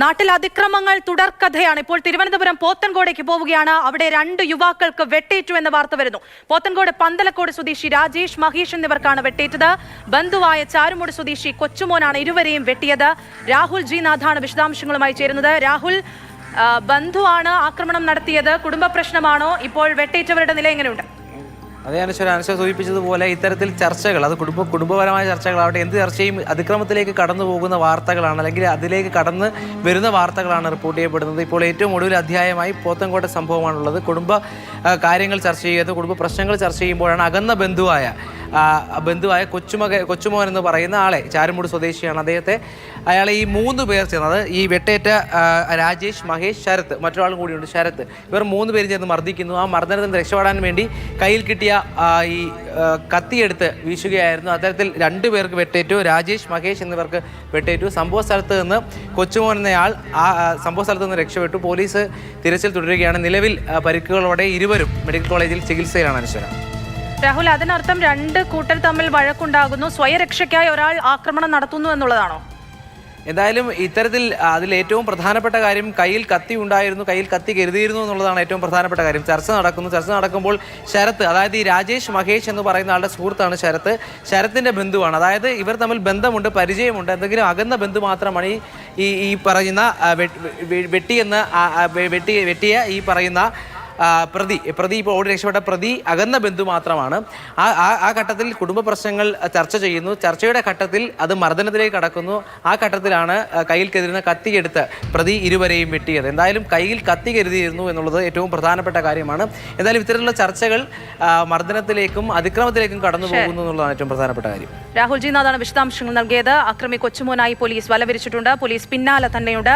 നാട്ടിൽ അതിക്രമങ്ങൾ തുടർക്കഥയാണ്. ഇപ്പോൾ തിരുവനന്തപുരം പോത്തൻകോടേക്ക് പോവുകയാണ്. അവിടെ 2 യുവാക്കൾക്ക് വെട്ടേറ്റു എന്ന വാർത്ത വരുന്നു. പോത്തൻകോട് പന്തലക്കോട് സ്വദേശി രാജേഷ്, മഹേഷ് എന്നിവർക്കാണ് വെട്ടേറ്റത്. ബന്ധുവായ ചാരുമൂട് സ്വദേശി കൊച്ചുമോനാണ് ഇരുവരെയും വെട്ടിയത്. രാഹുൽ ജി നാഥാണ് വിശദാംശങ്ങളുമായി ചേരുന്നത്. രാഹുൽ, ബന്ധുവാണ് ആക്രമണം നടത്തിയത്. കുടുംബ പ്രശ്നമാണോ? ഇപ്പോൾ വെട്ടേറ്റവരുടെ നില എങ്ങനെയുണ്ട്? അതേ അനുശ്വര സൂചിപ്പിച്ചതുപോലെ ഇത്തരത്തിൽ ചർച്ചകൾ, അത് കുടുംബപരമായ ചർച്ചകളാവട്ടെ, എന്ത് ചർച്ചയും അതിക്രമത്തിലേക്ക് കടന്നു പോകുന്ന വാർത്തകളാണ്, അല്ലെങ്കിൽ അതിലേക്ക് കടന്ന് വരുന്ന വാർത്തകളാണ് റിപ്പോർട്ട് ചെയ്യപ്പെടുന്നത്. ഇപ്പോൾ ഏറ്റവും ഒടുവിൽ അധ്യായമായി പോത്തൻകോട്ടെ സംഭവമാണുള്ളത്. കുടുംബ കാര്യങ്ങൾ ചർച്ച ചെയ്യുന്നത്, കുടുംബ പ്രശ്നങ്ങൾ ചർച്ച ചെയ്യുമ്പോഴാണ് അകന്ന ബന്ധുവായ കൊച്ചുമോൻ എന്ന് പറയുന്ന ആളെ, ചാരുമൂട് സ്വദേശിയാണ് അദ്ദേഹത്തെ, അയാളെ ഈ 3 പേർ ചേർന്നത്, ഈ വെട്ടേറ്റ രാജേഷ്, മഹേഷ്, ശരത്ത്, മറ്റൊരാളും കൂടിയുണ്ട് ശരത്ത്, ഇവർ 3 പേരും ചേർന്ന് മർദ്ദിക്കുന്നു. ആ മർദ്ദനത്തിൽ നിന്ന് രക്ഷപ്പെടാൻ വേണ്ടി കയ്യിൽ കിട്ടിയ ഈ കത്തിയെടുത്ത് വീശുകയായിരുന്നു. അത്തരത്തിൽ 2 പേർക്ക് വെട്ടേറ്റു. രാജേഷ്, മഹേഷ് എന്നിവർക്ക് വെട്ടേറ്റു. സംഭവ സ്ഥലത്ത് നിന്ന് കൊച്ചുമോൻ എന്നയാൾ സംഭവ സ്ഥലത്ത് നിന്ന് രക്ഷപ്പെട്ടു. പോലീസ് തിരച്ചിൽ തുടരുകയാണ്. നിലവിൽ പരിക്കുകളോടെ ഇരുവരും മെഡിക്കൽ കോളേജിൽ ചികിത്സയിലാണ്. അനുശ്വര രാഹുൽ, അതിനർത്ഥം 2 കൂട്ടർ തമ്മിൽ വഴക്കുണ്ടാകുന്നു, സ്വയരക്ഷയ്ക്കായി ഒരാൾ ആക്രമണം നടത്തുന്നു എന്നുള്ളതാണോ? എന്തായാലും ഇത്തരത്തിൽ അതിൽ ഏറ്റവും പ്രധാനപ്പെട്ട കാര്യം കയ്യിൽ കത്തി ഉണ്ടായിരുന്നു, കയ്യിൽ കത്തി കരുതിയിരുന്നു എന്നുള്ളതാണ് ഏറ്റവും പ്രധാനപ്പെട്ട കാര്യം. ചർച്ച നടക്കുമ്പോൾ ശരത്ത്, അതായത് ഈ രാജേഷ്, മഹേഷ് എന്ന് പറയുന്ന ആളുടെ സുഹൃത്താണ് ശരത്ത്, ശരത്തിൻ്റെ ബന്ധുവാണ്. അതായത് ഇവർ തമ്മിൽ ബന്ധമുണ്ട്, പരിചയമുണ്ട്, എന്തെങ്കിലും അകന്ന ബന്ധു മാത്രമാണ് ഈ പറയുന്ന വെട്ടിയ ഈ പറയുന്ന പ്രതി ഇപ്പോൾ ഓടി രക്ഷപ്പെട്ട പ്രതി അകന്ന ബന്ധു മാത്രമാണ്. ആ ഘട്ടത്തിൽ കുടുംബ പ്രശ്നങ്ങൾ ചർച്ച ചെയ്യുന്നു. ചർച്ചയുടെ ഘട്ടത്തിൽ അത് മർദ്ദനത്തിലേക്ക് കടക്കുന്നു. ആ ഘട്ടത്തിലാണ് കയ്യിൽ കരുതുന്ന കത്തിയെടുത്ത് പ്രതി ഇരുവരെയും വെട്ടിയത്. എന്തായാലും കയ്യിൽ കത്തി കരുതിയിരുന്നു എന്നുള്ളത് ഏറ്റവും പ്രധാനപ്പെട്ട കാര്യമാണ്. എന്തായാലും ഇത്തരത്തിലുള്ള ചർച്ചകൾ മർദ്ദനത്തിലേക്കും അതിക്രമത്തിലേക്കും കടന്നു പോകുന്നു എന്നുള്ളതാണ് ഏറ്റവും പ്രധാനപ്പെട്ട കാര്യം. രാഹുൽ ജി നാഥാണ് വിശദാംശങ്ങൾ നൽകിയത്. അക്രമി കൊച്ചുമോനായി പോലീസ് വലവിരിച്ചിട്ടുണ്ട്. പോലീസ് പിന്നാലെ തന്നെയുണ്ട്.